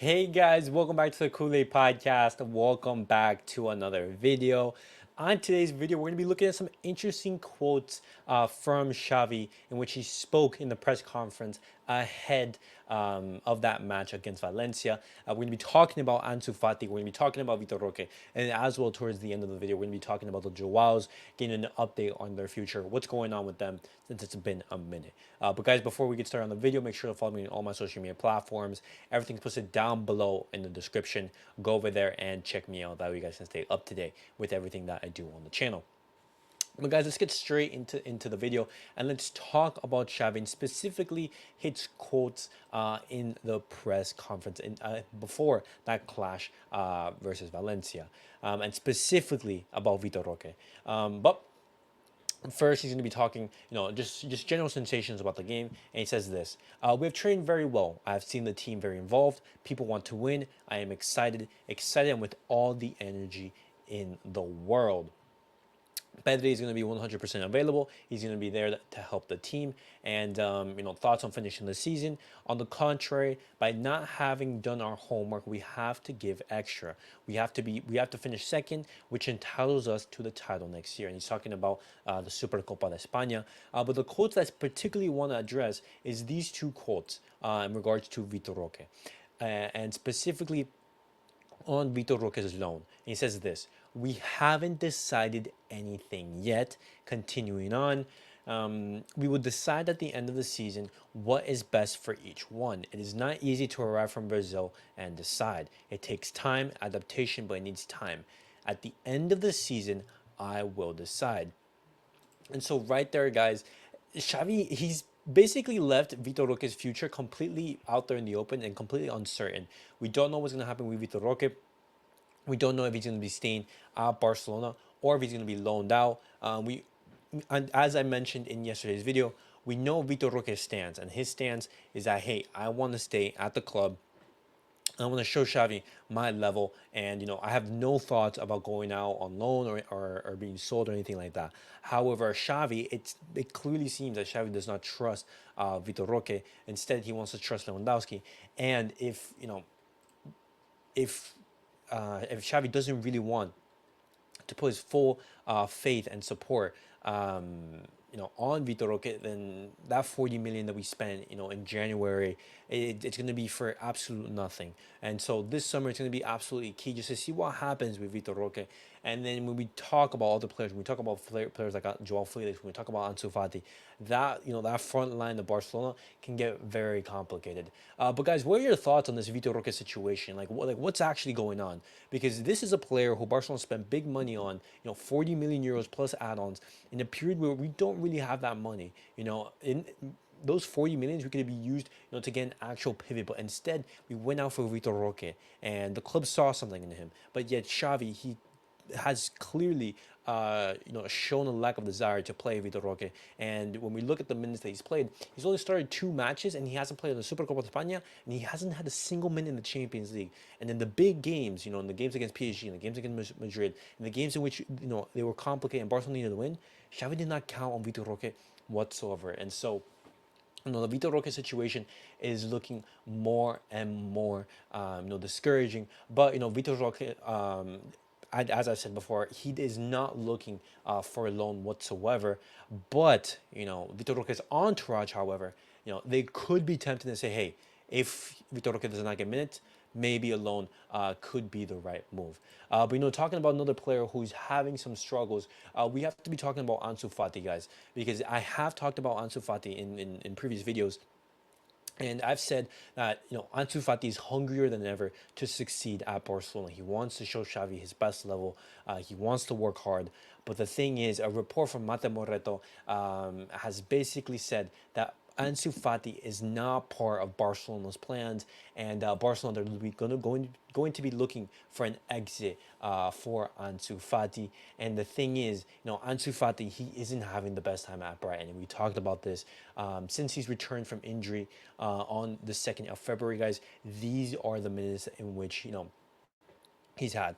Hey guys, welcome back to the CulePodcast. Welcome back to another video. On today's video, we're going to be looking at some interesting quotes from Xavi in which he spoke in the press conference ahead of that match against Valencia. We're going to be talking about Ansu Fati, we're going to be talking about Vitor Roque, and as well towards the end of the video, we're going to be talking about the Joaos, getting an update on their future, what's going on with them since it's been a minute. But guys, before we get started on the video, make sure to follow me on all my social media platforms. Everything's posted down below in the description. Go over there and check me out. That way you guys can stay up to date with everything that I do on the channel. But guys, let's get straight into the video and let's talk about Xavi and specifically his quotes in the press conference before that clash versus Valencia, and specifically about Vitor Roque. But first, he's going to be talking, just general sensations about the game, and he says this: "We have trained very well. I have seen the team very involved. People want to win. I am excited, and with all the energy in the world." Pedri is going to be 100% available. He's going to be there to help the team. And thoughts on finishing the season. On the contrary, by not having done our homework, we have to give extra. We have to finish second, which entitles us to the title next year. And he's talking about the Supercopa de España. But the quotes that I particularly want to address is these two quotes in regards to Vitor Roque, and specifically on Vitor Roque's loan. He says this: "We haven't decided anything yet. Continuing on, we will decide at the end of the season what is best for each one. It is not easy to arrive from Brazil and decide. It takes time, adaptation, but it needs time. At the end of the season, I will decide." And so right there, guys, Xavi, he's basically left Vitor Roque's future completely out there in the open and completely uncertain. We don't know what's going to happen with Vitor Roque. We don't know if he's going to be staying at Barcelona or if he's going to be loaned out. And as I mentioned in yesterday's video, we know Vitor Roque's stance, and his stance is that, hey, I want to stay at the club. I want to show Xavi my level, and I have no thoughts about going out on loan or being sold or anything like that. However, Xavi, it clearly seems that Xavi does not trust Vitor Roque. Instead, he wants to trust Lewandowski. And if if Xavi doesn't really want to put his full faith and support, on Vitor Roque, then that 40 million that we spent, in January, it's going to be for absolute nothing. And so this summer, it's going to be absolutely key just to see what happens with Vitor Roque. And then when we talk about other players, when we talk about players like Joao Felix, when we talk about Ansu Fati, that front line of Barcelona can get very complicated. But guys, what are your thoughts on this Vitor Roque situation? What's actually going on? Because this is a player who Barcelona spent big money on, 40 million euros plus add-ons in a period where we don't really have that money. In those 40 millions, we could be used, to get an actual pivot. But instead, we went out for Vitor Roque, and the club saw something in him. But yet, Xavi, he has clearly shown a lack of desire to play Vitor Roque. And when we look at the minutes that he's played, he's only started 2 matches, and he hasn't played in the Supercopa de España, and he hasn't had a single minute in the Champions League. And in the big games, in the games against PSG, in the games against Madrid, in the games in which they were complicated and Barcelona needed to win, Xavi did not count on Vitor Roque whatsoever. And so the Vitor Roque situation is looking more and more, discouraging. But Vitor Roque, as I said before, he is not looking for a loan whatsoever. But Vitor Roque's entourage, however, they could be tempted to say, hey, if Vitor Roque does not get minutes, maybe a loan could be the right move. But talking about another player who's having some struggles, we have to be talking about Ansu Fati, guys, because I have talked about Ansu Fati in previous videos. And I've said that Ansu Fati is hungrier than ever to succeed at Barcelona. He wants to show Xavi his best level. He wants to work hard. But the thing is, a report from Mate Moreto has basically said that Ansu Fati is not part of Barcelona's plans, and Barcelona are going to be looking for an exit for Ansu Fati. And the thing is, Ansu Fati, he isn't having the best time at Brighton, and we talked about this since he's returned from injury on the 2nd of February, guys. These are the minutes in which he's had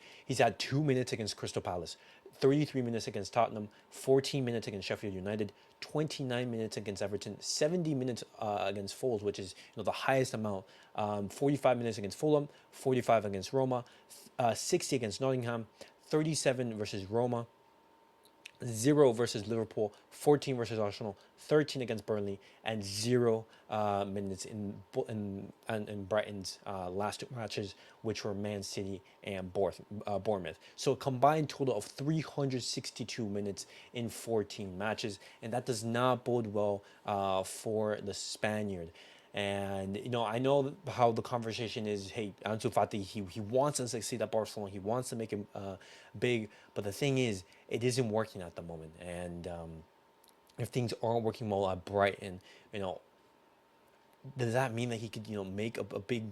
2 minutes against Crystal Palace, 33 minutes against Tottenham, 14 minutes against Sheffield United, 29 minutes against Everton, 70 minutes against Wolves, which is the highest amount. 45 minutes against Fulham, 45 against Roma, 60 against Nottingham, 37 versus Roma, 0 versus Liverpool, 14 versus Arsenal, 13 against Burnley, and 0 minutes in Brighton's last two matches, which were Man City and Bournemouth. So a combined total of 362 minutes in 14 matches, and that does not bode well for the Spaniard. And I know how the conversation is. Hey, Ansu Fati, he wants to succeed at Barcelona. He wants to make him big. But the thing is, it isn't working at the moment. And if things aren't working well at Brighton, does that mean that he could make a big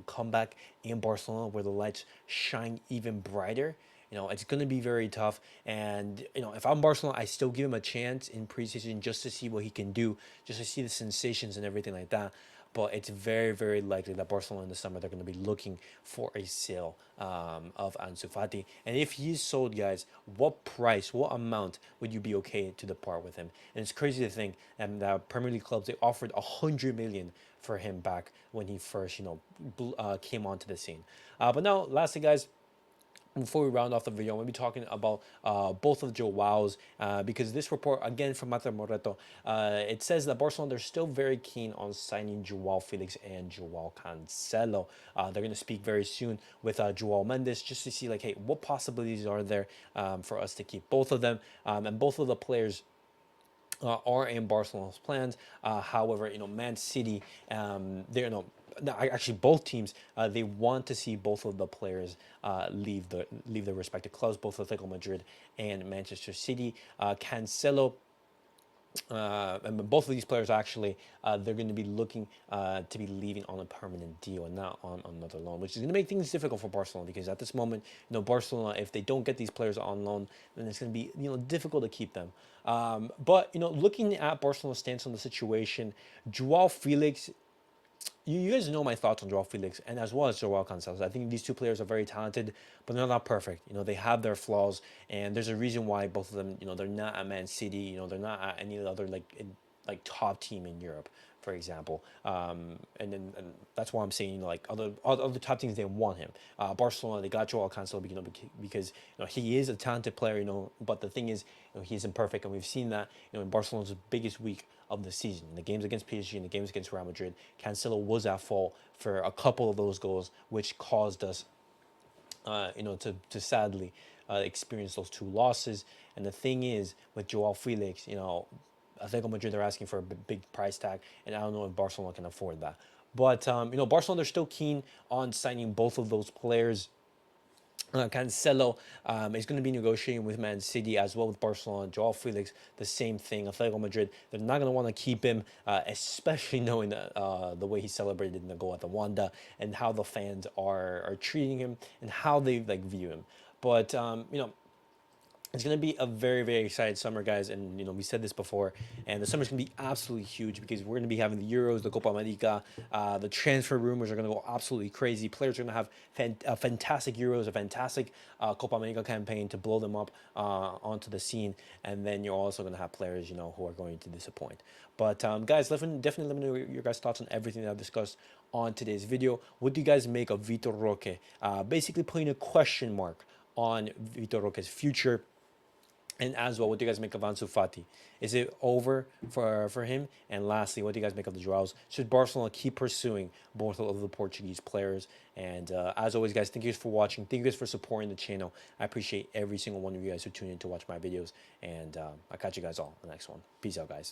comeback in Barcelona where the lights shine even brighter? It's going to be very tough. And if I'm Barcelona, I still give him a chance in preseason just to see what he can do, just to see the sensations and everything like that. But it's very, very likely that Barcelona in the summer, they're going to be looking for a sale of Ansu Fati. And if he's sold, guys, what price, what amount would you be okay to depart with him? And it's crazy to think that Premier League clubs, they offered 100 million for him back when he first, came onto the scene. But now, lastly, guys, before we round off the video, I'm going to be talking about both of Joaos because this report, again, from Mater Moreto, it says that Barcelona, they're still very keen on signing Joao Felix and Joao Cancelo. They're going to speak very soon with Joao Mendes just to see, like, hey, what possibilities are there for us to keep both of them, and both of the players are in Barcelona's plans. However, Man City, they're actually both teams, they want to see both of the players leave their respective clubs, both Atletico Madrid and Manchester City. Cancelo. And both of these players actually, they're going to be looking to be leaving on a permanent deal and not on another loan, which is going to make things difficult for Barcelona because at this moment, Barcelona, if they don't get these players on loan, then it's going to be difficult to keep them. But looking at Barcelona's stance on the situation, Joao Felix. You guys know my thoughts on Joao Felix and as well as Joao Cancelo. I think these two players are very talented, but they're not perfect. They have their flaws, and there's a reason why both of them, they're not at Man City. They're not at any other like top team in Europe, for example. And that's why I'm saying like other top teams, they want him. Barcelona, they got Joao Cancelo because he is a talented player. But the thing is, he's imperfect, and we've seen that in Barcelona's biggest week of the season. In the games against PSG and the games against Real Madrid, Cancelo was at fault for a couple of those goals, which caused us, to sadly experience those two losses. And the thing is, with Joao Felix, Atletico Madrid, they're asking for a big price tag, and I don't know if Barcelona can afford that. But Barcelona, they're still keen on signing both of those players. Cancelo is going to be negotiating with Man City as well with Barcelona. Joao Felix, the same thing. Atletico Madrid, they're not going to want to keep him, especially knowing the way he celebrated in the goal at the Wanda and how the fans are treating him and how they view him. But it's going to be a very, very exciting summer, guys. And, we said this before. And the summer's going to be absolutely huge because we're going to be having the Euros, the Copa America. The transfer rumors are going to go absolutely crazy. Players are going to have a fantastic Euros, a fantastic Copa America campaign to blow them up onto the scene. And then you're also going to have players, who are going to disappoint. But, guys, definitely let me know your guys' thoughts on everything that I've discussed on today's video. What do you guys make of Vitor Roque? Basically putting a question mark on Vitor Roque's future. And as well, what do you guys make of Ansu Fati? Is it over for him? And lastly, what do you guys make of the Joaos? Should Barcelona keep pursuing both of the Portuguese players? And as always, guys, thank you guys for watching. Thank you guys for supporting the channel. I appreciate every single one of you guys who tune in to watch my videos. And I'll catch you guys all in the next one. Peace out, guys.